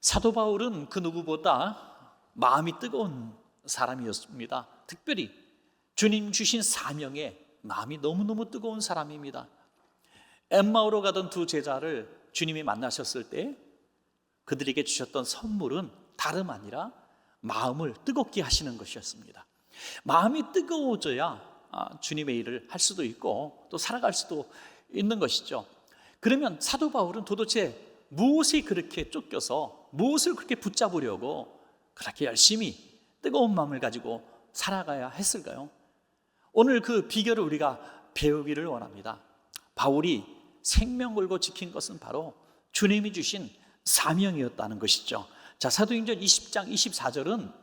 사도 바울은 그 누구보다 마음이 뜨거운 사람이었습니다. 특별히 주님 주신 사명에 마음이 너무너무 뜨거운 사람입니다. 엠마오로 가던 두 제자를 주님이 만나셨을 때 그들에게 주셨던 선물은 다름 아니라 마음을 뜨겁게 하시는 것이었습니다. 마음이 뜨거워져야 주님의 일을 할 수도 있고 또 살아갈 수도 있는 것이죠. 그러면 사도 바울은 도대체 무엇에 그렇게 쫓겨서 무엇을 그렇게 붙잡으려고 그렇게 열심히 뜨거운 마음을 가지고 살아가야 했을까요? 오늘 그 비결을 우리가 배우기를 원합니다. 바울이 생명 걸고 지킨 것은 바로 주님이 주신 사명이었다는 것이죠. 자, 사도행전 20장 24절은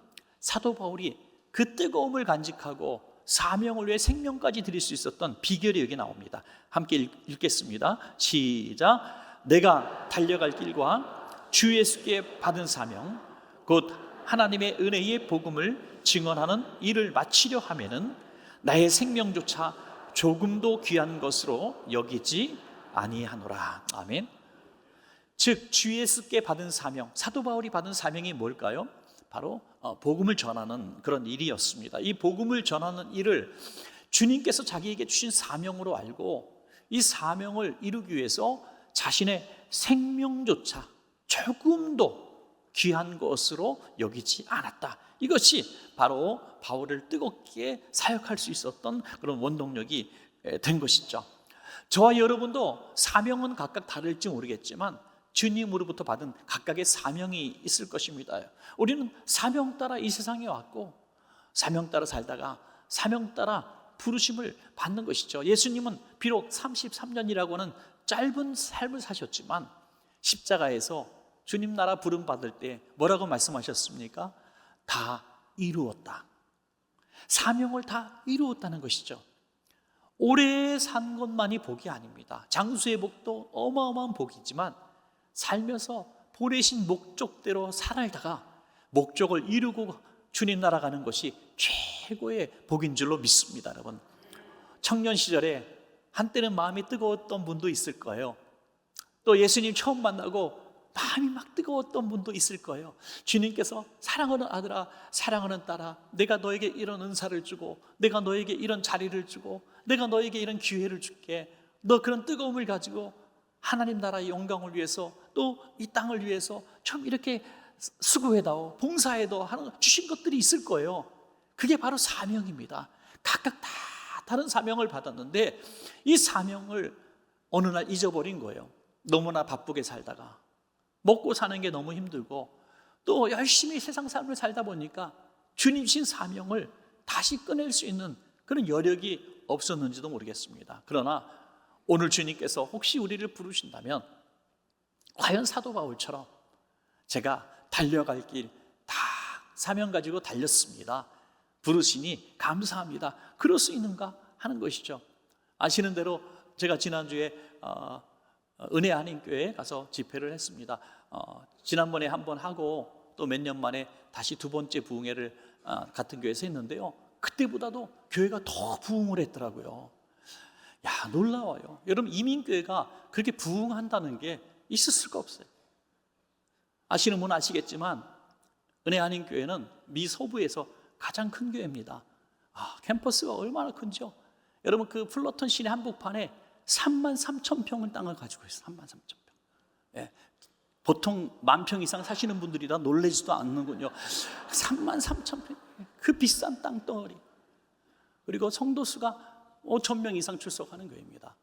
사도 바울이 그 뜨거움을 간직하고 사명을 위해 생명까지 드릴 수 있었던 비결이 여기 나옵니다. 함께 읽겠습니다. 시작. 내가 달려갈 길과 주 예수께 받은 사명 곧 하나님의 은혜의 복음을 증언하는 일을 마치려 하면은 나의 생명조차 조금도 귀한 것으로 여기지 아니하노라. 아멘. 즉 주 예수께 받은 사명, 사도 바울이 받은 사명이 뭘까요? 바로 복음을 전하는 그런 일이었습니다. 이 복음을 전하는 일을 주님께서 자기에게 주신 사명으로 알고 이 사명을 이루기 위해서 자신의 생명조차 조금도 귀한 것으로 여기지 않았다. 이것이 바로 바울을 뜨겁게 사역할 수 있었던 그런 원동력이 된 것이죠. 저와 여러분도 사명은 각각 다를지 모르겠지만 주님으로부터 받은 각각의 사명이 있을 것입니다. 우리는 사명 따라 이 세상에 왔고 사명 따라 살다가 사명 따라 부르심을 받는 것이죠. 예수님은 비록 33년이라고 하는 짧은 삶을 사셨지만 십자가에서 주님 나라 부름 받을 때 뭐라고 말씀하셨습니까? 다 이루었다. 사명을 다 이루었다는 것이죠. 오래 산 것만이 복이 아닙니다. 장수의 복도 어마어마한 복이지만 살면서 보내신 목적대로 살다가 목적을 이루고 주님 나라 가는 것이 최고의 복인 줄로 믿습니다. 여러분, 청년 시절에 한때는 마음이 뜨거웠던 분도 있을 거예요. 또 예수님 처음 만나고 마음이 막 뜨거웠던 분도 있을 거예요. 주님께서 사랑하는 아들아, 사랑하는 딸아, 내가 너에게 이런 은사를 주고 내가 너에게 이런 자리를 주고 내가 너에게 이런 기회를 줄게. 너 그런 뜨거움을 가지고 하나님 나라의 영광을 위해서 또 이 땅을 위해서 좀 이렇게 수고해다오, 봉사해다오 하는 주신 것들이 있을 거예요. 그게 바로 사명입니다. 각각 다 다른 사명을 받았는데 이 사명을 어느 날 잊어버린 거예요. 너무나 바쁘게 살다가 먹고 사는 게 너무 힘들고 또 열심히 세상 삶을 살다 보니까 주님 주신 사명을 다시 꺼낼 수 있는 그런 여력이 없었는지도 모르겠습니다. 그러나 오늘 주님께서 혹시 우리를 부르신다면 과연 사도 바울처럼 제가 달려갈 길 다 사명 가지고 달렸습니다, 부르시니 감사합니다, 그럴 수 있는가 하는 것이죠. 아시는 대로 제가 지난주에 은혜 한인교회에 가서 집회를 했습니다. 지난번에 한 번 하고 또 몇 년 만에 다시 두 번째 부흥회를 같은 교회에서 했는데요, 그때보다도 교회가 더 부흥을 했더라고요. 야, 놀라워요. 여러분, 이민교회가 그렇게 부흥한다는 게 있을 수가 없어요. 아시는 분은 아시겠지만 은혜 한인교회는 미 서부에서 가장 큰 교회입니다. 캠퍼스가 얼마나 큰지요? 여러분, 그 플러턴 시내 한복판에 33,000평의 땅을 가지고 있어요. 33,000평. 예, 보통 10,000평 이상 사시는 분들이라 놀라지도 않는군요. 33,000평, 그 비싼 땅덩어리. 그리고 성도 수가 5,000명 이상 출석하는 교회입니다.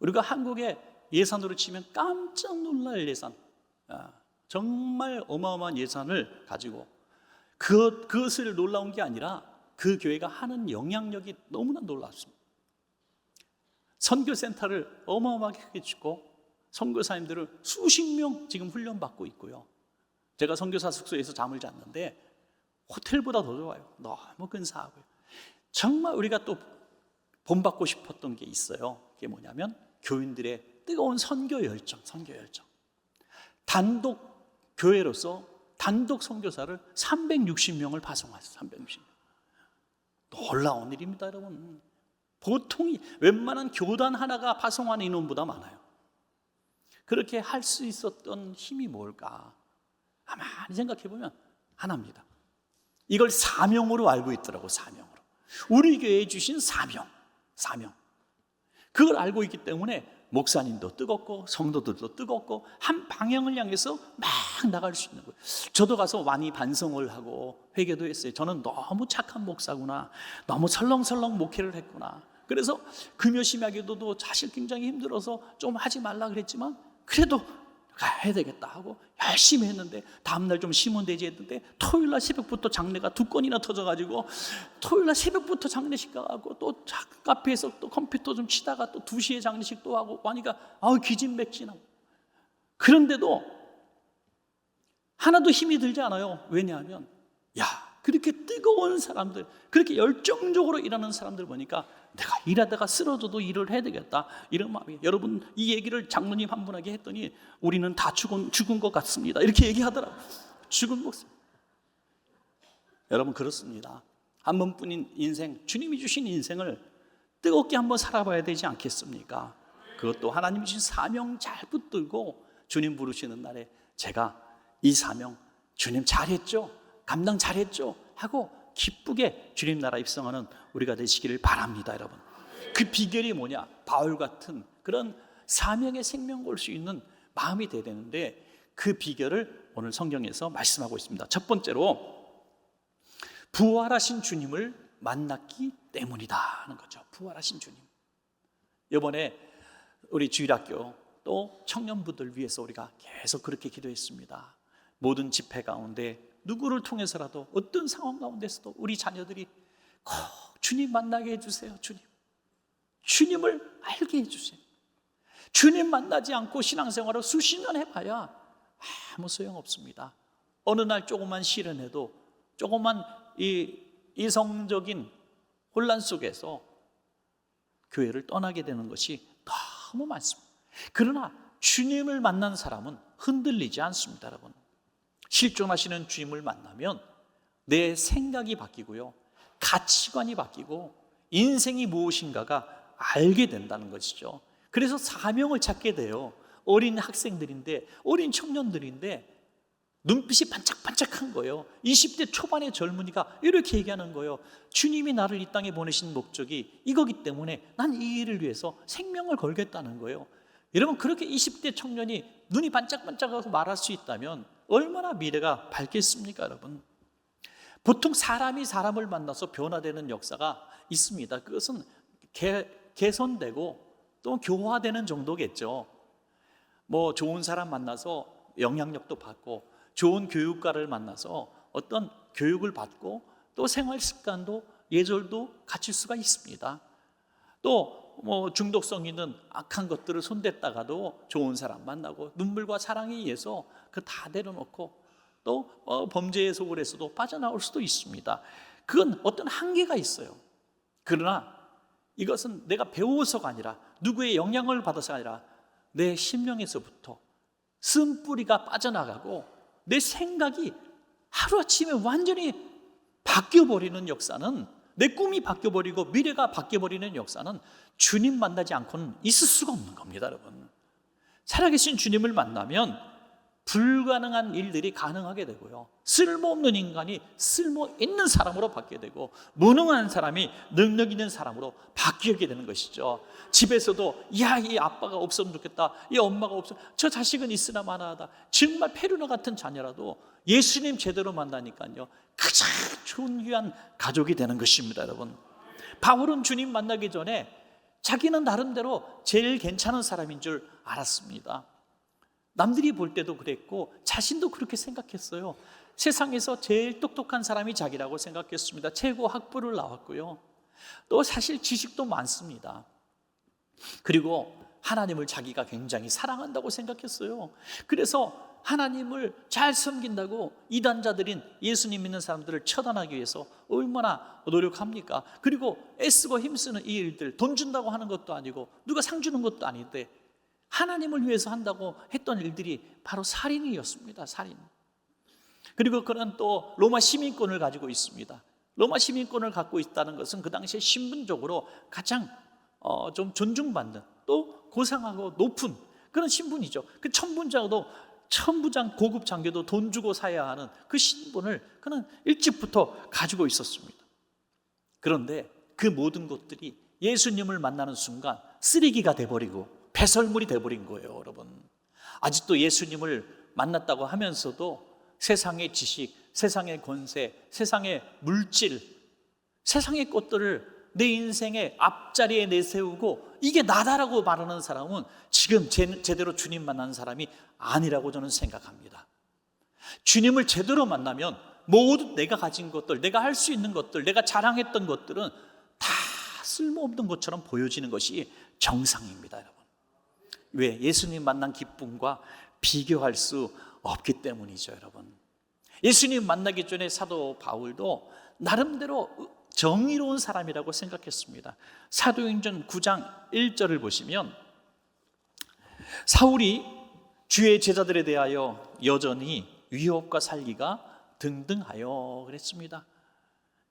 우리가 한국의 예산으로 치면 깜짝 놀랄 예산, 정말 어마어마한 예산을 가지고 그것을 놀라운 게 아니라 그 교회가 하는 영향력이 너무나 놀랍습니다. 선교센터를 어마어마하게 크게 짓고 선교사님들을 수십 명 지금 훈련받고 있고요. 제가 선교사 숙소에서 잠을 잤는데 호텔보다 더 좋아요. 너무 근사하고요. 정말 우리가 또 본받고 싶었던 게 있어요. 그게 뭐냐면 교인들의 뜨거운 선교 열정. 단독 교회로서 단독 선교사를 360명을 파송했어요. 360명. 놀라운 일입니다, 여러분. 보통이 웬만한 교단 하나가 파송하는 인원보다 많아요. 그렇게 할 수 있었던 힘이 뭘까? 가만히 생각해 보면 하나입니다. 이걸 사명으로 알고 있더라고. 사명으로. 우리 교회에 주신 사명. 그걸 알고 있기 때문에 목사님도 뜨겁고 성도들도 뜨겁고 한 방향을 향해서 막 나갈 수 있는 거예요. 저도 가서 많이 반성을 하고 회개도 했어요. 저는 너무 착한 목사구나, 너무 설렁설렁 목회를 했구나. 그래서 금요심야기도도 사실 굉장히 힘들어서 좀 하지 말라 그랬지만 그래도 해야 되겠다 하고 열심히 했는데 다음날 좀 쉬면 되지 했는데 토요일날 새벽부터 장례가 2건이나 터져가지고 토요일날 새벽부터 장례식 가고 또 카페에서 또 컴퓨터 좀 치다가 또 2시에 장례식 또 하고 하니까 기진맥진하고. 그런데도 하나도 힘이 들지 않아요. 왜냐하면 그렇게 뜨거운 사람들, 그렇게 열정적으로 일하는 사람들 보니까 내가 일하다가 쓰러져도 일을 해야 되겠다 이런 마음이. 여러분, 이 얘기를 장로님 한 분에게 했더니 우리는 다 죽은 것 같습니다 이렇게 얘기하더라고요. 죽은 모습. 여러분, 그렇습니다. 한 번뿐인 인생, 주님이 주신 인생을 뜨겁게 한번 살아봐야 되지 않겠습니까? 그것도 하나님이 주신 사명 잘 붙들고 주님 부르시는 날에 제가 이 사명 주님 잘했죠? 감당 잘했죠? 하고 기쁘게 주님 나라 입성하는 우리가 되시기를 바랍니다. 여러분, 그 비결이 뭐냐? 바울 같은 그런 사명의 생명 걸 수 있는 마음이 돼야 되는데 그 비결을 오늘 성경에서 말씀하고 있습니다. 첫 번째로 부활하신 주님을 만났기 때문이다 하는 거죠. 부활하신 주님. 이번에 우리 주일학교 또 청년부들 위해서 우리가 계속 그렇게 기도했습니다. 모든 집회 가운데 누구를 통해서라도 어떤 상황 가운데서도 우리 자녀들이 꼭 주님 만나게 해주세요. 주님을 알게 해주세요. 주님 만나지 않고 신앙생활을 수십 년 해봐야 아무 소용없습니다. 어느 날 조금만 실현해도 조금만 이 이성적인 혼란 속에서 교회를 떠나게 되는 것이 너무 많습니다. 그러나 주님을 만난 사람은 흔들리지 않습니다. 여러분, 실존하시는 주님을 만나면 내 생각이 바뀌고요, 가치관이 바뀌고 인생이 무엇인가가 알게 된다는 것이죠. 그래서 사명을 찾게 돼요. 어린 학생들인데, 어린 청년들인데 눈빛이 반짝반짝한 거예요. 20대 초반의 젊은이가 이렇게 얘기하는 거예요. 주님이 나를 이 땅에 보내신 목적이 이거기 때문에 난 이 일을 위해서 생명을 걸겠다는 거예요. 여러분, 그렇게 20대 청년이 눈이 반짝반짝하고 말할 수 있다면 얼마나 미래가 밝겠습니까? 여러분, 보통 사람이 사람을 만나서 변화되는 역사가 있습니다. 그것은 개선되고 또 교화되는 정도겠죠. 뭐 좋은 사람 만나서 영향력도 받고 좋은 교육가를 만나서 어떤 교육을 받고 또 생활 습관도 예절도 갖출 수가 있습니다. 또 뭐 중독성 있는 악한 것들을 손댔다가도 좋은 사람 만나고 눈물과 사랑에 의해서 그 다 내려놓고 또 범죄의 속을 해서도 빠져나올 수도 있습니다. 그건 어떤 한계가 있어요. 그러나 이것은 내가 배워서가 아니라 누구의 영향을 받아서가 아니라 내 심령에서부터 쓴뿌리가 빠져나가고 내 생각이 하루아침에 완전히 바뀌어버리는 역사는, 내 꿈이 바뀌어버리고 미래가 바뀌어버리는 역사는 주님 만나지 않고는 있을 수가 없는 겁니다. 여러분, 살아계신 주님을 만나면 불가능한 일들이 가능하게 되고요, 쓸모없는 인간이 쓸모있는 사람으로 바뀌게 되고 무능한 사람이 능력 있는 사람으로 바뀌게 되는 것이죠. 집에서도 이 아빠가 없으면 좋겠다, 이 엄마가 없으면, 저 자식은 있으나 마나하다, 정말 페루나 같은 자녀라도 예수님 제대로 만나니까요 가장 좋은 귀한 가족이 되는 것입니다. 여러분, 바울은 주님 만나기 전에 자기는 나름대로 제일 괜찮은 사람인 줄 알았습니다. 남들이 볼 때도 그랬고 자신도 그렇게 생각했어요. 세상에서 제일 똑똑한 사람이 자기라고 생각했습니다. 최고 학부를 나왔고요, 또 사실 지식도 많습니다. 그리고 하나님을 자기가 굉장히 사랑한다고 생각했어요. 그래서 하나님을 잘 섬긴다고 이단자들인 예수님 믿는 사람들을 처단하기 위해서 얼마나 노력합니까? 그리고 애쓰고 힘쓰는 이 일들, 돈 준다고 하는 것도 아니고 누가 상 주는 것도 아닌데 하나님을 위해서 한다고 했던 일들이 바로 살인이었습니다. 살인. 그리고 그는 또 로마 시민권을 가지고 있습니다. 로마 시민권을 갖고 있다는 것은 그 당시에 신분적으로 가장 좀 존중받는, 또 고상하고 높은 그런 신분이죠. 그 천분자도 천부장 고급 장교도 돈 주고 사야 하는 그 신분을 그는 일찍부터 가지고 있었습니다. 그런데 그 모든 것들이 예수님을 만나는 순간 쓰레기가 돼버리고 배설물이 돼버린 거예요. 여러분, 아직도 예수님을 만났다고 하면서도 세상의 지식, 세상의 권세, 세상의 물질, 세상의 것들을 내 인생의 앞자리에 내세우고 이게 나다라고 말하는 사람은 지금 제대로 주님 만난 사람이 아니라고 저는 생각합니다. 주님을 제대로 만나면 모두 내가 가진 것들, 내가 할 수 있는 것들, 내가 자랑했던 것들은 다 쓸모없는 것처럼 보여지는 것이 정상입니다. 여러분, 왜? 예수님 만난 기쁨과 비교할 수 없기 때문이죠. 여러분, 예수님 만나기 전에 사도 바울도 나름대로 정의로운 사람이라고 생각했습니다. 사도행전 9장 1절을 보시면 사울이 주의 제자들에 대하여 여전히 위협과 살기가 등등하여 그랬습니다.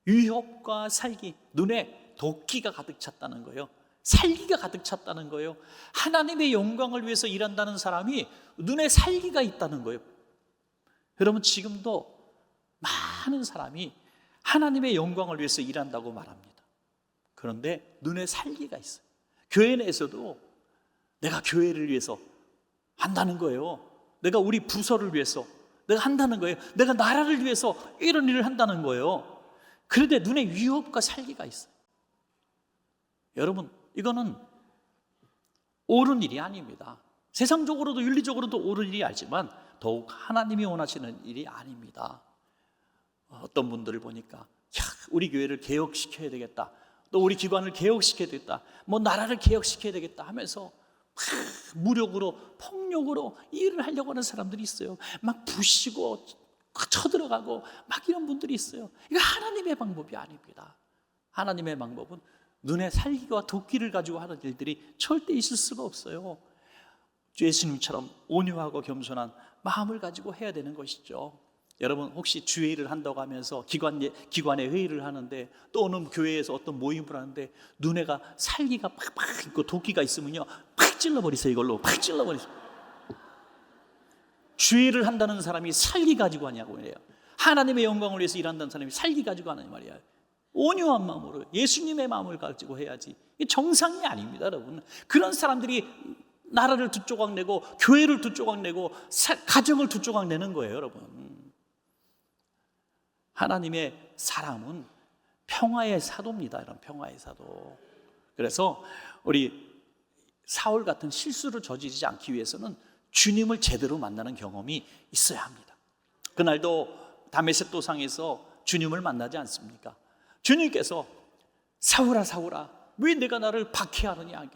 위협과 살기, 눈에 도끼가 가득 찼다는 거예요. 살기가 가득 찼다는 거예요. 하나님의 영광을 위해서 일한다는 사람이 눈에 살기가 있다는 거예요. 여러분, 지금도 많은 사람이 하나님의 영광을 위해서 일한다고 말합니다. 그런데 눈에 살기가 있어요. 교회 내에서도 내가 교회를 위해서 한다는 거예요. 내가 우리 부서를 위해서 내가 한다는 거예요. 내가 나라를 위해서 이런 일을 한다는 거예요. 그런데 눈에 위협과 살기가 있어요. 여러분, 이거는 옳은 일이 아닙니다. 세상적으로도 윤리적으로도 옳은 일이 알지만 더욱 하나님이 원하시는 일이 아닙니다. 어떤 분들을 보니까 우리 교회를 개혁시켜야 되겠다, 또 우리 기관을 개혁시켜야 되겠다, 뭐 나라를 개혁시켜야 되겠다 하면서 무력으로, 폭력으로 일을 하려고 하는 사람들이 있어요. 막 부시고 쳐들어가고 막 이런 분들이 있어요. 이거 하나님의 방법이 아닙니다. 하나님의 방법은 눈에 살기와 도끼를 가지고 하는 일들이 절대 있을 수가 없어요. 예수님처럼 온유하고 겸손한 마음을 가지고 해야 되는 것이죠. 여러분, 혹시 주회의를 한다고 하면서 기관의 회의를 하는데, 또는 교회에서 어떤 모임을 하는데 눈에가 살기가 팍팍 있고 도끼가 있으면요, 팍 찔러버리세요. 이걸로 팍 찔러버리세요. 주회의를 한다는 사람이 살기 가지고 하냐고 해요. 하나님의 영광을 위해서 일한다는 사람이 살기 가지고 하는 말이야. 온유한 마음으로 예수님의 마음을 가지고 해야지. 이게 정상이 아닙니다, 여러분. 그런 사람들이 나라를 두 조각 내고 교회를 두 조각 내고 가정을 두 조각 내는 거예요, 여러분. 하나님의 사람은 평화의 사도입니다. 이런 평화의 사도. 그래서 우리 사울 같은 실수를 저지르지 않기 위해서는 주님을 제대로 만나는 경험이 있어야 합니다. 그날도 다메섹 도상에서 주님을 만나지 않습니까? 주님께서 사울아 사울아, 왜 내가 나를 박해하느냐.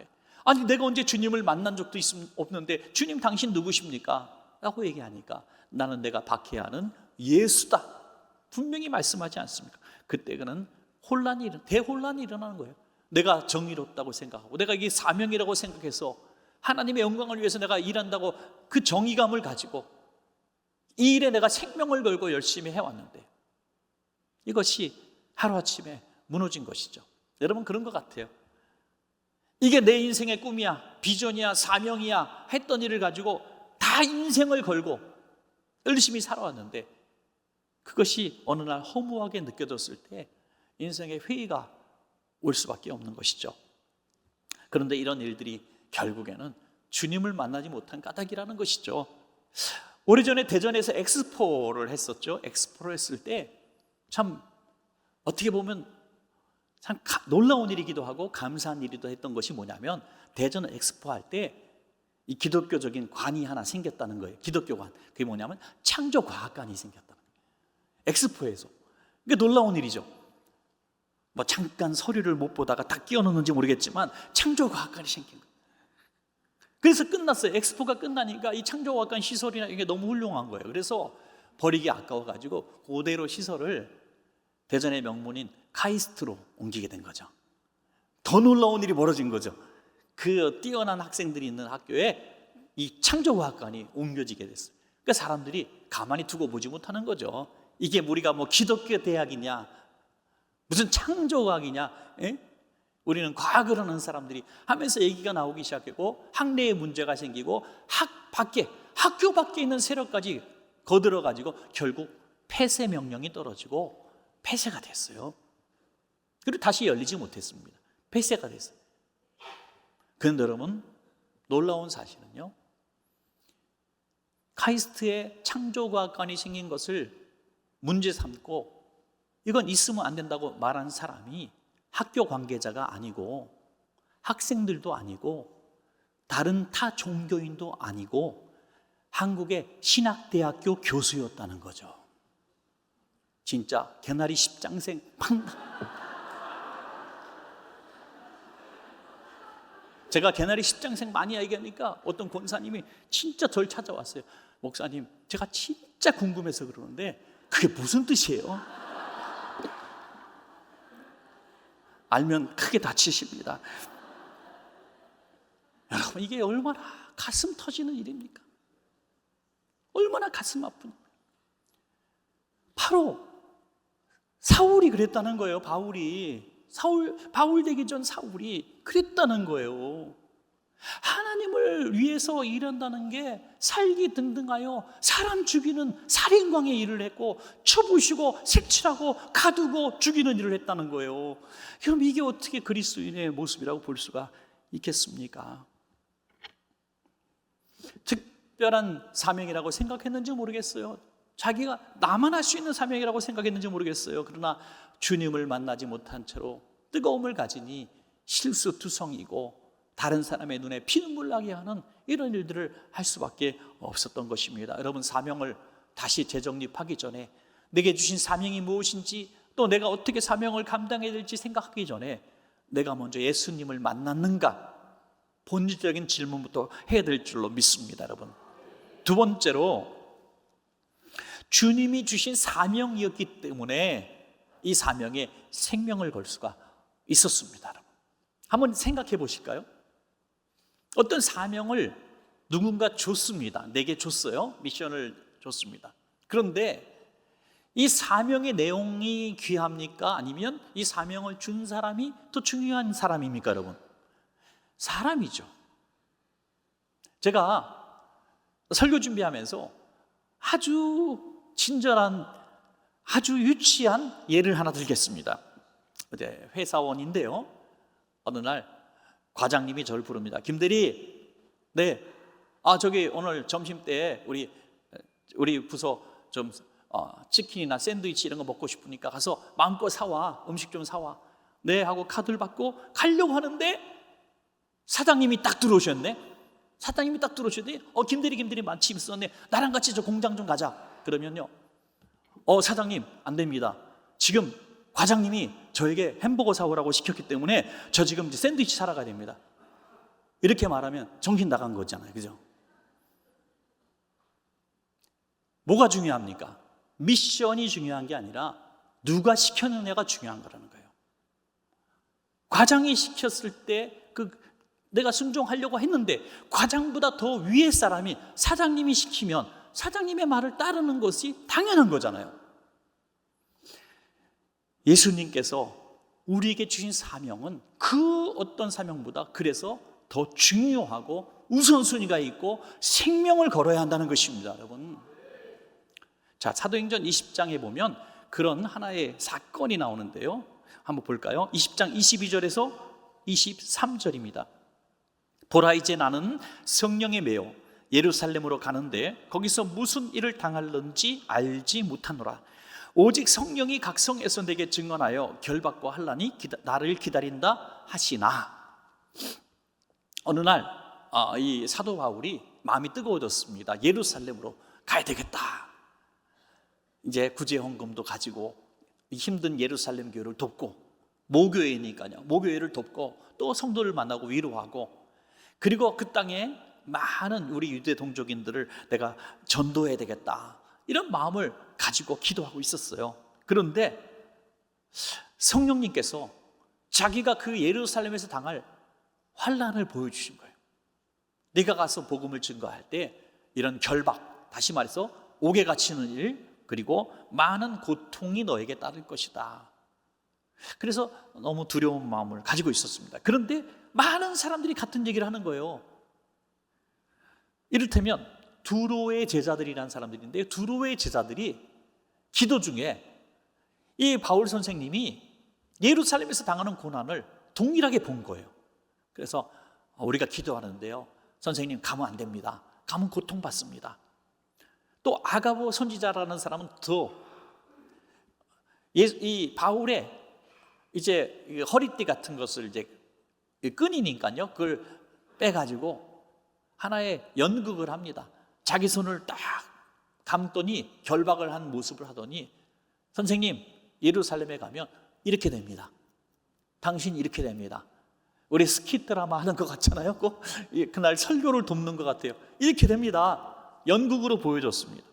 아니, 내가 언제 주님을 만난 적도 없는데 주님 당신 누구십니까? 라고 얘기하니까 나는 내가 박해하는 예수다, 분명히 말씀하지 않습니까? 그때 그는 대혼란이 일어나는 거예요. 내가 정의롭다고 생각하고 내가 이게 사명이라고 생각해서 하나님의 영광을 위해서 내가 일한다고 그 정의감을 가지고 이 일에 내가 생명을 걸고 열심히 해왔는데 이것이 하루아침에 무너진 것이죠. 여러분, 그런 것 같아요. 이게 내 인생의 꿈이야, 비전이야, 사명이야 했던 일을 가지고 다 인생을 걸고 열심히 살아왔는데 그것이 어느 날 허무하게 느껴졌을 때 인생의 회의가 올 수밖에 없는 것이죠. 그런데 이런 일들이 결국에는 주님을 만나지 못한 까닭이라는 것이죠. 오래전에 대전에서 엑스포를 했었죠. 엑스포를 했을 때 참 어떻게 보면 참 놀라운 일이기도 하고 감사한 일이기도 했던 것이 뭐냐면, 대전 엑스포 할 때 이 기독교적인 관이 하나 생겼다는 거예요. 기독교관. 그게 뭐냐면 창조과학관이 생겼다는 거예요. 엑스포에서. 이게 놀라운 일이죠. 뭐 잠깐 서류를 못 보다가 다 끼워넣는지 모르겠지만 창조과학관이 생긴 거예요. 그래서 끝났어요. 엑스포가 끝나니까 이 창조과학관 시설이나 이게 너무 훌륭한 거예요. 그래서 버리기 아까워가지고 그대로 시설을 대전의 명문인 카이스트로 옮기게 된 거죠. 더 놀라운 일이 벌어진 거죠. 그 뛰어난 학생들이 있는 학교에 이 창조과학관이 옮겨지게 됐어요. 그러니까 사람들이 가만히 두고 보지 못하는 거죠. 이게 우리가 뭐 기독교 대학이냐, 무슨 창조과학이냐, 우리는 과학을 하는 사람들이 하면서 얘기가 나오기 시작했고 학내에 문제가 생기고 학교 밖에 있는 세력까지 거들어가지고 결국 폐쇄 명령이 떨어지고 폐쇄가 됐어요. 그리고 다시 열리지 못했습니다. 폐쇄가 됐어요. 그런데 여러분, 놀라운 사실은요, 카이스트의 창조과학관이 생긴 것을 문제 삼고 이건 있으면 안 된다고 말한 사람이 학교 관계자가 아니고 학생들도 아니고 다른 타 종교인도 아니고 한국의 신학대학교 교수였다는 거죠. 진짜 개나리 십장생 제가 개나리 십장생 많이 얘기하니까 어떤 권사님이 진짜 절 찾아왔어요. 목사님, 제가 진짜 궁금해서 그러는데 그게 무슨 뜻이에요? 알면 크게 다치십니다. 여러분, 이게 얼마나 가슴 터지는 일입니까? 얼마나 가슴 아픈. 바로 사울이 그랬다는 거예요. 바울 되기 전 사울이 그랬다는 거예요. 하나님을 위해서 일한다는 게 살기 등등하여 사람 죽이는 살인광의 일을 했고, 쳐부시고 색칠하고 가두고 죽이는 일을 했다는 거예요. 그럼 이게 어떻게 그리스도인의 모습이라고 볼 수가 있겠습니까? 특별한 사명이라고 생각했는지 모르겠어요. 자기가 나만 할 수 있는 사명이라고 생각했는지 모르겠어요. 그러나 주님을 만나지 못한 채로 뜨거움을 가지니 실수투성이고 다른 사람의 눈에 피눈물 나게 하는 이런 일들을 할 수밖에 없었던 것입니다. 여러분, 사명을 다시 재정립하기 전에 내게 주신 사명이 무엇인지, 또 내가 어떻게 사명을 감당해야 될지 생각하기 전에 내가 먼저 예수님을 만났는가, 본질적인 질문부터 해야 될 줄로 믿습니다. 여러분, 두 번째로 주님이 주신 사명이었기 때문에 이 사명에 생명을 걸 수가 있었습니다. 여러분, 한번 생각해 보실까요? 어떤 사명을 누군가 줬습니다. 내게 줬어요. 미션을 줬습니다. 그런데 이 사명의 내용이 귀합니까? 아니면 이 사명을 준 사람이 더 중요한 사람입니까? 여러분, 사람이죠. 제가 설교 준비하면서 아주 친절한, 아주 유치한 예를 하나 들겠습니다. 어제 회사원인데요, 어느 날 과장님이 저를 부릅니다. 김대리, 네, 저기 오늘 점심 때 우리 부서 좀 치킨이나 샌드위치 이런 거 먹고 싶으니까 가서 마음껏 사와, 음식 좀 사와. 네 하고 카드를 받고 가려고 하는데 사장님이 딱 들어오셨네. 김대리 마침 있었네. 나랑 같이 저 공장 좀 가자. 그러면요, 사장님 안 됩니다. 지금 과장님이 저에게 햄버거 사오라고 시켰기 때문에 저 지금 이제 샌드위치 사러 가야 됩니다. 이렇게 말하면 정신 나간 거잖아요. 그죠? 뭐가 중요합니까? 미션이 중요한 게 아니라 누가 시켰느냐가 중요한 거라는 거예요. 과장이 시켰을 때 내가 순종하려고 했는데 과장보다 더 위의 사람이 사장님이 시키면 사장님의 말을 따르는 것이 당연한 거잖아요. 예수님께서 우리에게 주신 사명은 그 어떤 사명보다 그래서 더 중요하고 우선순위가 있고 생명을 걸어야 한다는 것입니다. 여러분, 자, 사도행전 20장에 보면 그런 하나의 사건이 나오는데요, 한번 볼까요? 20장 22절에서 23절입니다. 보라, 이제 나는 성령에 매여 예루살렘으로 가는데 거기서 무슨 일을 당할는지 알지 못하노라. 오직 성령이 각 성에서 내게 증언하여 결박과 환난이 나를 기다린다 하시나. 어느 날 이 사도 바울이 마음이 뜨거워졌습니다. 예루살렘으로 가야 되겠다. 이제 구제헌금도 가지고 힘든 예루살렘 교회를 돕고, 모교회니까요, 모교회를 돕고 또 성도를 만나고 위로하고, 그리고 그 땅에 많은 우리 유대 동족인들을 내가 전도해야 되겠다, 이런 마음을 가지고 기도하고 있었어요. 그런데 성령님께서 자기가 그 예루살렘에서 당할 환난을 보여주신 거예요. 네가 가서 복음을 증거할 때 이런 결박, 다시 말해서 옥에 갇히는 일, 그리고 많은 고통이 너에게 따를 것이다. 그래서 너무 두려운 마음을 가지고 있었습니다. 그런데 많은 사람들이 같은 얘기를 하는 거예요. 이를테면 두로의 제자들이라는 사람들인데요, 두로의 제자들이 기도 중에 이 바울 선생님이 예루살렘에서 당하는 고난을 동일하게 본 거예요. 그래서 우리가 기도하는데요, 선생님 가면 안 됩니다. 가면 고통받습니다. 또 아가보 선지자라는 사람은 이 바울의 이제 허리띠 같은 것을 이제 끈이니까요, 그걸 빼가지고 하나의 연극을 합니다. 자기 손을 딱 감더니 결박을 한 모습을 하더니, 선생님 예루살렘에 가면 이렇게 됩니다. 당신 이렇게 됩니다. 우리 스키 드라마 하는 것 같잖아요. 그날 설교를 돕는 것 같아요. 이렇게 됩니다. 연극으로 보여줬습니다.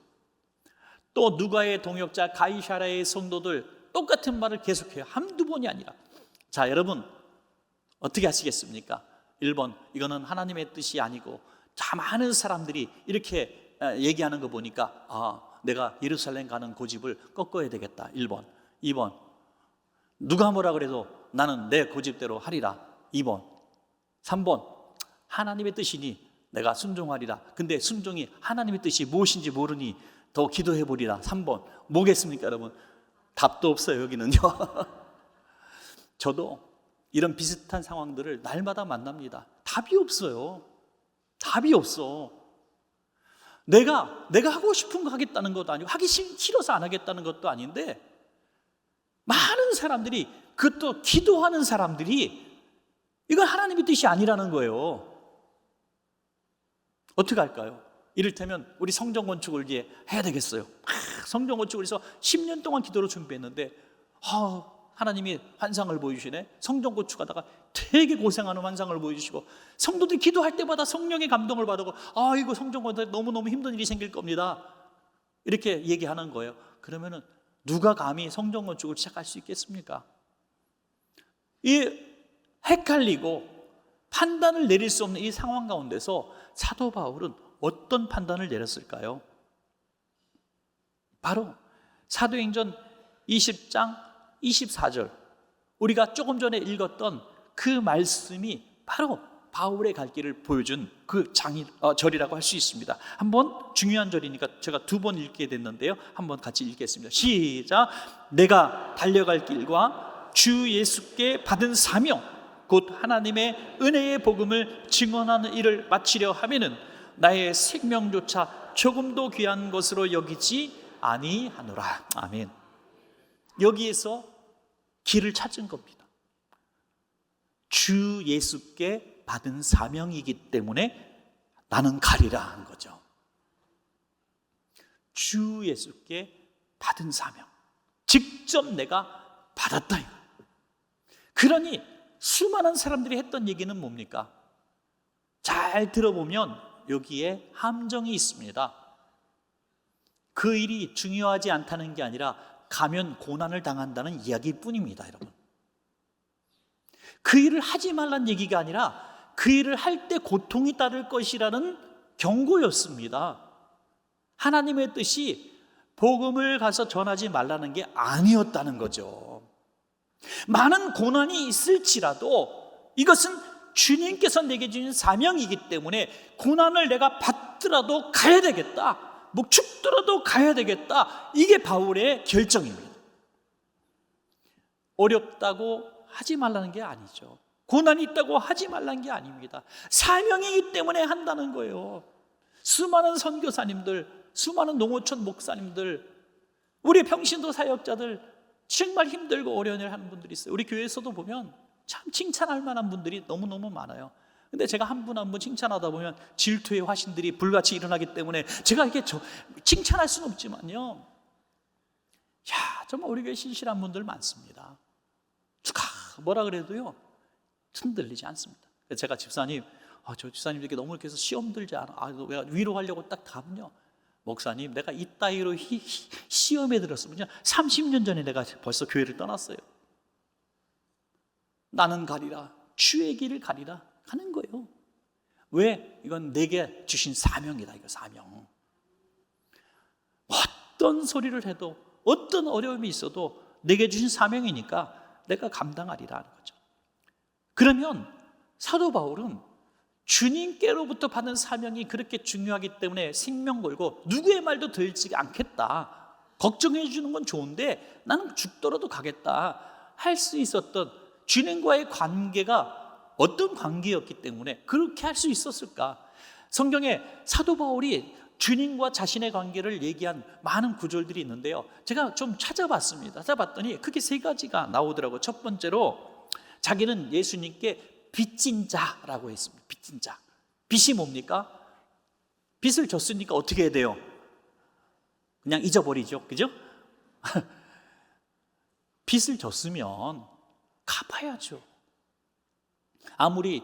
또 누가의 동역자 가이사랴의 성도들 똑같은 말을 계속해요. 한두 번이 아니라. 자, 여러분 어떻게 하시겠습니까? 1번, 이거는 하나님의 뜻이 아니고 참 많은 사람들이 이렇게 얘기하는 거 보니까 내가 예루살렘 가는 고집을 꺾어야 되겠다. 1번. 2번, 누가 뭐라 그래도 나는 내 고집대로 하리라. 2번. 3번, 하나님의 뜻이니 내가 순종하리라. 근데 순종이 하나님의 뜻이 무엇인지 모르니 더 기도해 보리라. 3번. 뭐겠습니까, 여러분? 답도 없어요, 여기는요. 저도 이런 비슷한 상황들을 날마다 만납니다. 답이 없어요. 답이 없어. 내가 하고 싶은 거 하겠다는 것도 아니고, 하기 싫어서 안 하겠다는 것도 아닌데, 많은 사람들이, 그것도 기도하는 사람들이 이건 하나님의 뜻이 아니라는 거예요. 어떻게 할까요? 이를테면 우리 성전 건축을 이제 해야 되겠어요. 성전 건축을 해서 10년 동안 기도로 준비했는데 하나님이 환상을 보여주시네. 성전 건축하다가 되게 고생하는 환상을 보여주시고, 성도들이 기도할 때마다 성령의 감동을 받고, 이거 성전 건축 너무너무 힘든 일이 생길 겁니다, 이렇게 얘기하는 거예요. 그러면은 누가 감히 성전 건축을 시작할 수 있겠습니까? 이 헷갈리고 판단을 내릴 수 없는 이 상황 가운데서 사도 바울은 어떤 판단을 내렸을까요? 바로 사도행전 20장 24절, 우리가 조금 전에 읽었던 그 말씀이 바로 바울의 갈 길을 보여준 그 절이라고 할 수 있습니다. 한번, 중요한 절이니까 제가 2번 읽게 됐는데요, 한번 같이 읽겠습니다. 시작. 내가 달려갈 길과 주 예수께 받은 사명, 곧 하나님의 은혜의 복음을 증언하는 일을 마치려 하면은 나의 생명조차 조금도 귀한 것으로 여기지 아니하노라. 아멘. 여기에서 길을 찾은 겁니다. 주 예수께 받은 사명이기 때문에 나는 가리라 한 거죠. 주 예수께 받은 사명, 직접 내가 받았다. 그러니 수많은 사람들이 했던 얘기는 뭡니까? 잘 들어보면 여기에 함정이 있습니다. 그 일이 중요하지 않다는 게 아니라 가면 고난을 당한다는 이야기뿐입니다, 여러분. 그 일을 하지 말란 얘기가 아니라 그 일을 할 때 고통이 따를 것이라는 경고였습니다. 하나님의 뜻이 복음을 가서 전하지 말라는 게 아니었다는 거죠. 많은 고난이 있을지라도 이것은 주님께서 내게 주신 사명이기 때문에 고난을 내가 받더라도 가야 되겠다, 뭐 죽더라도 가야 되겠다, 이게 바울의 결정입니다. 어렵다고 하지 말라는 게 아니죠. 고난이 있다고 하지 말라는 게 아닙니다. 사명이기 때문에 한다는 거예요. 수많은 선교사님들, 수많은 농어촌 목사님들, 우리 평신도 사역자들 정말 힘들고 어려운 일 하는 분들이 있어요. 우리 교회에서도 보면 참 칭찬할 만한 분들이 너무너무 많아요. 근데 제가 한 분 한 분 칭찬하다 보면 질투의 화신들이 불같이 일어나기 때문에 제가 이렇게 칭찬할 수는 없지만요, 정말 우리 교회 신실한 분들 많습니다. 누가 뭐라 그래도요 흔들리지 않습니다. 제가 집사님, 저 집사님들께 너무 이렇게 해서 시험 들지 않아, 왜 위로하려고 딱 가면요, 목사님 내가 이따위로 시험에 들었으면요 30년 전에 내가 벌써 교회를 떠났어요. 나는 가리라, 주의 길을 가리라 하는 거예요. 왜? 이건 내게 주신 사명이다. 이거 사명. 어떤 소리를 해도, 어떤 어려움이 있어도 내게 주신 사명이니까 내가 감당하리라 하는 거죠. 그러면 사도 바울은 주님께로부터 받은 사명이 그렇게 중요하기 때문에 생명 걸고 누구의 말도 들지 않겠다, 걱정해 주는 건 좋은데 나는 죽더라도 가겠다 할 수 있었던 주님과의 관계가 어떤 관계였기 때문에 그렇게 할 수 있었을까? 성경에 사도 바울이 주님과 자신의 관계를 얘기한 많은 구절들이 있는데요, 제가 좀 찾아봤더니 크게 세 가지가 나오더라고요. 첫 번째로 자기는 예수님께 빚진 자라고 했습니다. 빚진 자. 빚이 뭡니까? 빚을 졌으니까 어떻게 해야 돼요? 그냥 잊어버리죠, 그죠? 빚을 졌으면 갚아야죠. 아무리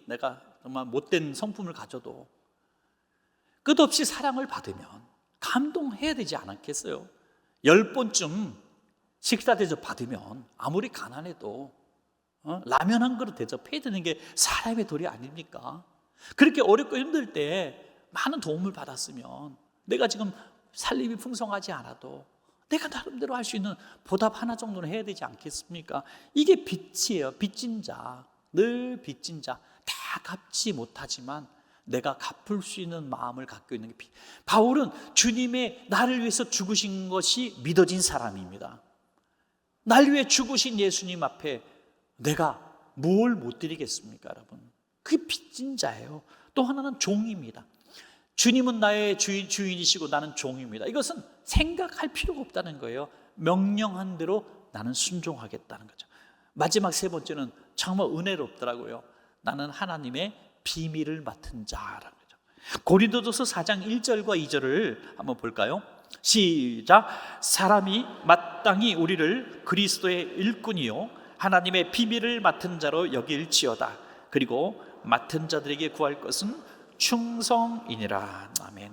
내가 정말 못된 성품을 가져도 끝없이 사랑을 받으면 감동해야 되지 않았겠어요? 10번쯤 식사 대접 받으면 아무리 가난해도 라면 한 그릇 대접해야 되는 게 사람의 도리 아닙니까? 그렇게 어렵고 힘들 때 많은 도움을 받았으면 내가 지금 살림이 풍성하지 않아도 내가 나름대로 할 수 있는 보답 하나 정도는 해야 되지 않겠습니까? 이게 빚이에요. 빚진 자, 늘 빚진 자. 다 갚지 못하지만 내가 갚을 수 있는 마음을 갖고 있는 게 빚. 바울은 주님의 나를 위해서 죽으신 것이 믿어진 사람입니다. 날 위해 죽으신 예수님 앞에 내가 뭘 못 드리겠습니까, 여러분? 그게 빚진 자예요. 또 하나는 종입니다. 주님은 나의 주인이시고 나는 종입니다. 이것은 생각할 필요가 없다는 거예요. 명령한 대로 나는 순종하겠다는 거죠. 마지막 세 번째는 정말 은혜롭더라고요. 나는 하나님의 비밀을 맡은 자라는 거죠. 고린도전서 4장 1절과 2절을 한번 볼까요? 시작. 사람이 마땅히 우리를 그리스도의 일꾼이요 하나님의 비밀을 맡은 자로 여길지어다. 그리고 맡은 자들에게 구할 것은 충성이니라. 아멘.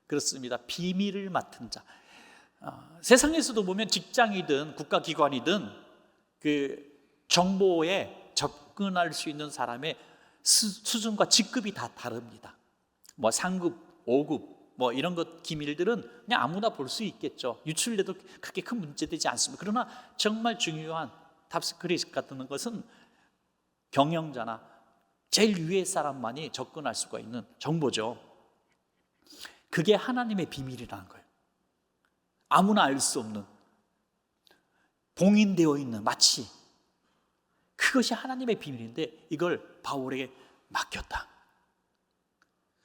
그렇습니다. 비밀을 맡은 자. 세상에서도 보면 직장이든 국가기관이든 그 정보에 접근할 수 있는 사람의 수준과 직급이 다 다릅니다. 뭐 상급, 5급 뭐 이런 것 기밀들은 그냥 아무나 볼 수 있겠죠. 유출돼도 그렇게 큰 문제되지 않습니다. 그러나 정말 중요한 탑시크릿 같은 것은 경영자나 제일 위의 사람만이 접근할 수가 있는 정보죠. 그게 하나님의 비밀이라는 거예요. 아무나 알 수 없는, 봉인되어 있는, 마치 그것이 하나님의 비밀인데 이걸 바울에게 맡겼다.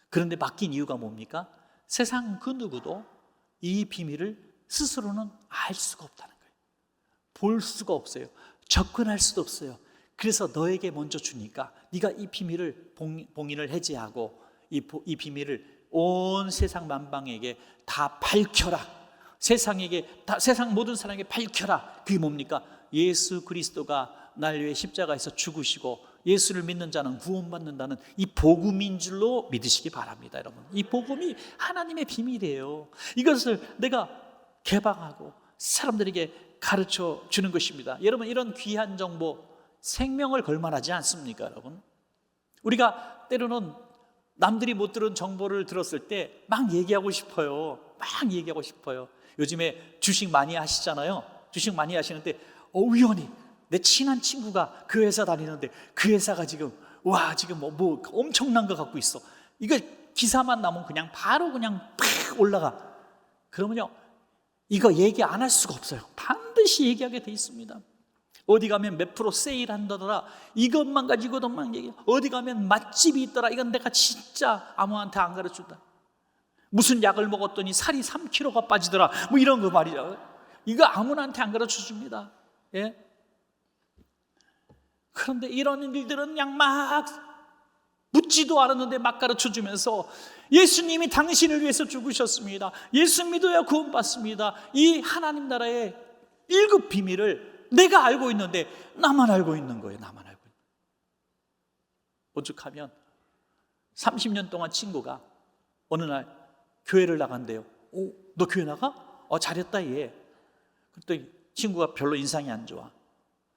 그런데 맡긴 이유가 뭡니까? 세상 그 누구도 이 비밀을 스스로는 알 수가 없다는 거예요. 볼 수가 없어요. 접근할 수도 없어요. 그래서 너에게 먼저 주니까 네가 이 비밀을 봉인을 해제하고 이 비밀을 온 세상 만방에게 다 밝혀라. 세상 모든 사람에게 밝혀라. 그게 뭡니까? 예수 그리스도가 날 위해 십자가에서 죽으시고 예수를 믿는 자는 구원받는다는 이 복음인 줄로 믿으시기 바랍니다. 여러분, 이 복음이 하나님의 비밀이에요. 이것을 내가 개방하고 사람들에게 가르쳐 주는 것입니다. 여러분, 이런 귀한 정보 생명을 걸만하지 않습니까, 여러분? 우리가 때로는 남들이 못 들은 정보를 들었을 때 막 얘기하고 싶어요. 요즘에 주식 많이 하시잖아요. 주식 많이 하시는데 우연히 내 친한 친구가 그 회사 다니는데 그 회사가 지금 뭐 엄청난 거 갖고 있어. 이거 기사만 나면 그냥 바로 그냥 팍 올라가. 그러면요, 이거 얘기 안 할 수가 없어요. 반드시 얘기하게 돼 있습니다. 어디 가면 몇 프로 세일한다더라. 이것만 가지고도 막 얘기해. 어디 가면 맛집이 있더라. 이건 내가 진짜 아무한테 안 가르쳐준다. 무슨 약을 먹었더니 살이 3kg가 빠지더라. 뭐 이런 거 말이죠. 이거 아무한테 안 가르쳐줍니다. 예? 그런데 이런 일들은 그냥 막 묻지도 않았는데 막 가르쳐주면서 예수님이 당신을 위해서 죽으셨습니다. 예수 믿어야 구원받습니다. 이 하나님 나라의 1급 비밀을 내가 알고 있는데 나만 알고 있는 거예요. 나만 알고 있는. 오죽하면 30년 동안 친구가 어느 날 교회를 나간대요. 너 교회 나가? 잘했다 얘. 그랬더니 친구가 별로 인상이 안 좋아.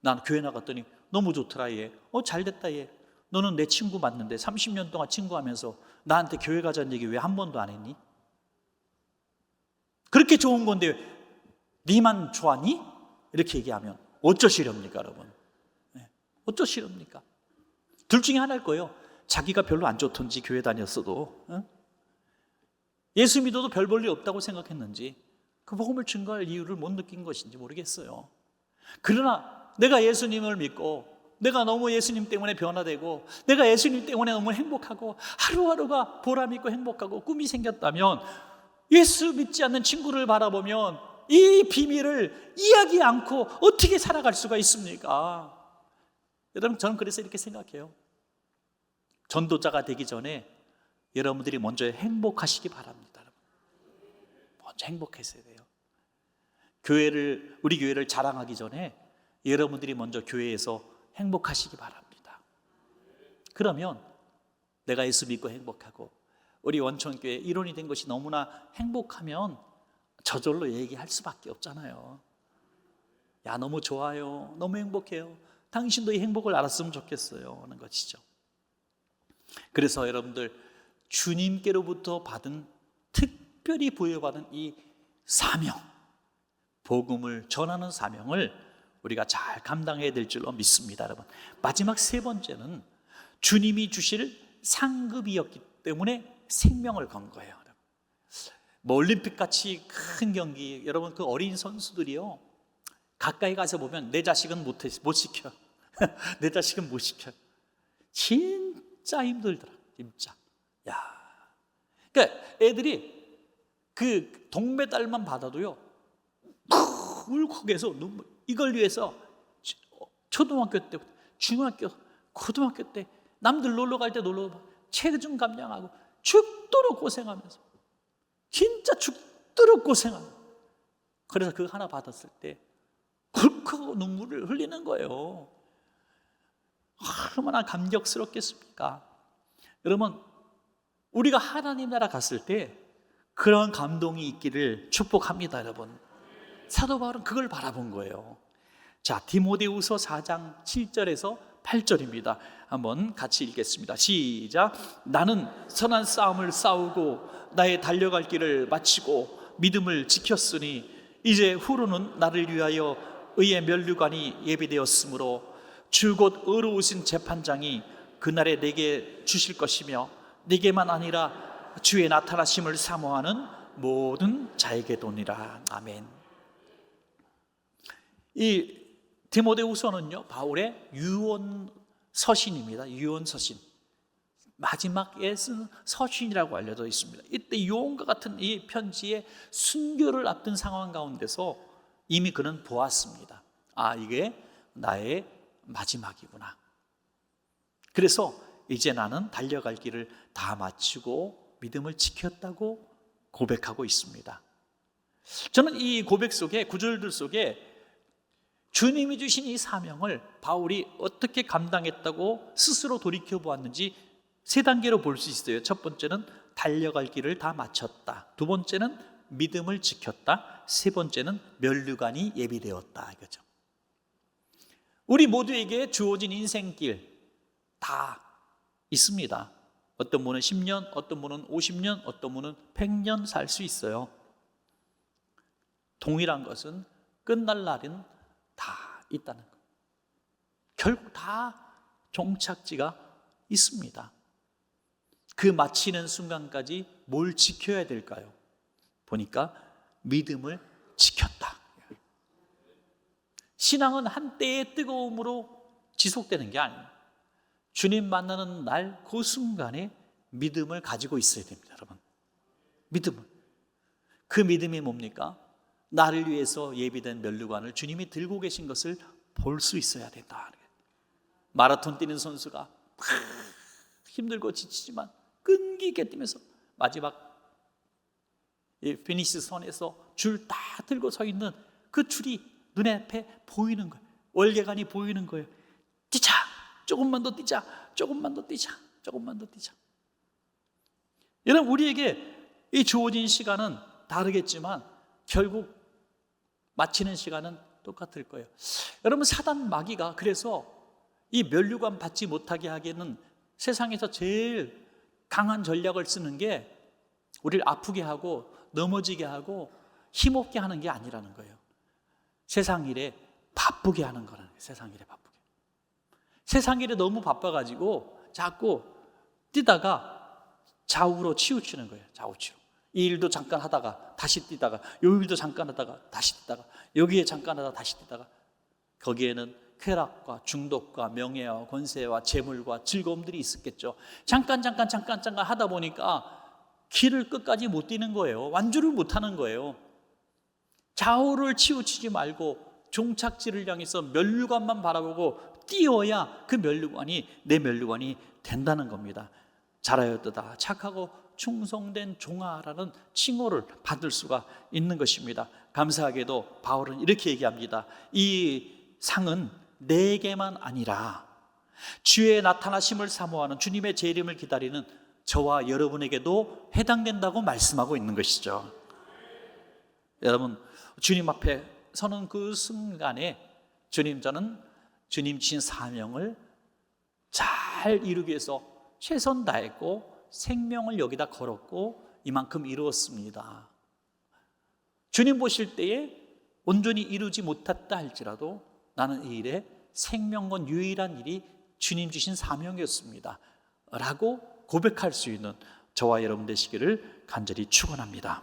난 교회 나갔더니 너무 좋더라 얘. 잘됐다 얘. 너는 내 친구 맞는데 30년 동안 친구하면서 나한테 교회 가자는 얘기 왜 한 번도 안 했니? 그렇게 좋은 건데 니만 좋아하니? 이렇게 얘기하면 어쩌시렵니까, 여러분? 네. 어쩌시렵니까? 둘 중에 하나일 거예요. 자기가 별로 안 좋던지 교회 다녔어도 예수 믿어도 별 볼 일 없다고 생각했는지 그 복음을 증거할 이유를 못 느낀 것인지 모르겠어요. 그러나 내가 예수님을 믿고 내가 너무 예수님 때문에 변화되고 내가 예수님 때문에 너무 행복하고 하루하루가 보람 있고 행복하고 꿈이 생겼다면 예수 믿지 않는 친구를 바라보면 이 비밀을 이야기 않고 어떻게 살아갈 수가 있습니까? 여러분, 저는 그래서 이렇게 생각해요. 전도자가 되기 전에 여러분들이 먼저 행복하시기 바랍니다. 먼저 행복했어야 돼요. 우리 교회를 자랑하기 전에 여러분들이 먼저 교회에서 행복하시기 바랍니다. 그러면 내가 예수 믿고 행복하고 우리 원천교회 일원이 된 것이 너무나 행복하면 저절로 얘기할 수밖에 없잖아요. 야, 너무 좋아요. 너무 행복해요. 당신도 이 행복을 알았으면 좋겠어요 하는 것이죠. 그래서 여러분들, 주님께로부터 받은 특별히 부여받은 이 사명, 복음을 전하는 사명을 우리가 잘 감당해야 될 줄로 믿습니다. 여러분, 마지막 세 번째는 주님이 주실 상급이었기 때문에 생명을 건 거예요. 뭐 올림픽같이 큰 경기, 여러분 그 어린 선수들이요, 가까이 가서 보면 내 자식은 못 시켜. 내 자식은 못 시켜. 진짜 힘들더라, 진짜. 야, 그러니까 애들이 그 동메달만 받아도요, 울컥해서 눈물. 이걸 위해서 초등학교 때, 중학교, 고등학교 때 남들 놀러 갈 때 체중 감량하고 죽도록 고생하면서, 진짜 죽도록 고생하면서, 그래서 그거 하나 받았을 때 굴컥 눈물을 흘리는 거예요. 얼마나 감격스럽겠습니까? 여러분, 우리가 하나님 나라 갔을 때 그런 감동이 있기를 축복합니다. 여러분, 사도 바울은 그걸 바라본 거예요. 자, 디모데후서 4장 7절에서 8절입니다. 한번 같이 읽겠습니다. 시작. 나는 선한 싸움을 싸우고 나의 달려갈 길을 마치고 믿음을 지켰으니 이제 후로는 나를 위하여 의의 면류관이 예비되었으므로 주 곧 의로우신 재판장이 그날에 내게 주실 것이며 내게만 아니라 주의 나타나심을 사모하는 모든 자에게도니라. 아멘. 이 디모데후서는요, 바울의 유언 서신입니다. 유언 서신, 마지막에 쓴 서신이라고 알려져 있습니다. 이때 유언과 같은 이 편지의 순교를 앞둔 상황 가운데서 이미 그는 보았습니다. 아, 이게 나의 마지막이구나. 그래서 이제 나는 달려갈 길을 다 마치고 믿음을 지켰다고 고백하고 있습니다. 저는 이 고백 속에, 구절들 속에 주님이 주신 이 사명을 바울이 어떻게 감당했다고 스스로 돌이켜 보았는지 세 단계로 볼 수 있어요. 첫 번째는 달려갈 길을 다 마쳤다. 두 번째는 믿음을 지켰다. 세 번째는 면류관이 예비되었다, 이거죠. 우리 모두에게 주어진 인생길 다 있습니다. 어떤 분은 10년, 어떤 분은 50년, 어떤 분은 100년 살 수 있어요. 동일한 것은 끝날 날은 다 있다는 것. 결국 다 종착지가 있습니다. 그 마치는 순간까지 뭘 지켜야 될까요? 보니까 믿음을 지켰다. 신앙은 한때의 뜨거움으로 지속되는 게 아니에요. 주님 만나는 날 그 순간에 믿음을 가지고 있어야 됩니다. 여러분, 믿음을. 그 믿음이 뭡니까? 나를 위해서 예비된 면류관을 주님이 들고 계신 것을 볼 수 있어야 된다. 마라톤 뛰는 선수가 힘들고 지치지만 끈기 있게 뛰면서 마지막 피니시 선에서 줄 다 들고 서 있는 그 줄이 눈앞에 보이는 거예요. 월계관이 보이는 거예요. 뛰자, 조금만 더 뛰자, 조금만 더 뛰자, 조금만 더 뛰자. 여러분, 우리에게 이 주어진 시간은 다르겠지만 결국 마치는 시간은 똑같을 거예요. 여러분, 사단 마귀가 그래서 이 면류관 받지 못하게 하기에는 세상에서 제일 강한 전략을 쓰는 게 우리를 아프게 하고 넘어지게 하고 힘없게 하는 게 아니라는 거예요. 세상 일에 바쁘게 하는 거라는 거예요. 세상 일에 바쁘게. 세상 일에 너무 바빠가지고 자꾸 뛰다가 좌우로 치우치는 거예요. 좌우치로. 이 일도 잠깐 하다가 다시 뛰다가, 요 일도 잠깐 하다가 다시 뛰다가, 여기에 잠깐 하다가 다시 뛰다가, 거기에는 쾌락과 중독과 명예와 권세와 재물과 즐거움들이 있었겠죠. 잠깐 하다 보니까 길을 끝까지 못 뛰는 거예요. 완주를 못 하는 거예요. 좌우를 치우치지 말고 종착지를 향해서 면류관만 바라보고 뛰어야 그 면류관이 내 면류관이 된다는 겁니다. 잘하였도다 착하고 충성된 종아라는 칭호를 받을 수가 있는 것입니다. 감사하게도 바울은 이렇게 얘기합니다. 이 상은 내게만 아니라 주의 나타나심을 사모하는, 주님의 재림을 기다리는 저와 여러분에게도 해당된다고 말씀하고 있는 것이죠. 여러분, 주님 앞에 서는 그 순간에 저는 주님 주신 사명을 잘 이루기 위해서 최선 다했고 생명을 여기다 걸었고 이만큼 이루었습니다. 주님 보실 때에 온전히 이루지 못했다 할지라도 나는 이 일에 생명 건 유일한 일이 주님 주신 사명이었습니다 라고 고백할 수 있는 저와 여러분 되시기를 간절히 축원합니다.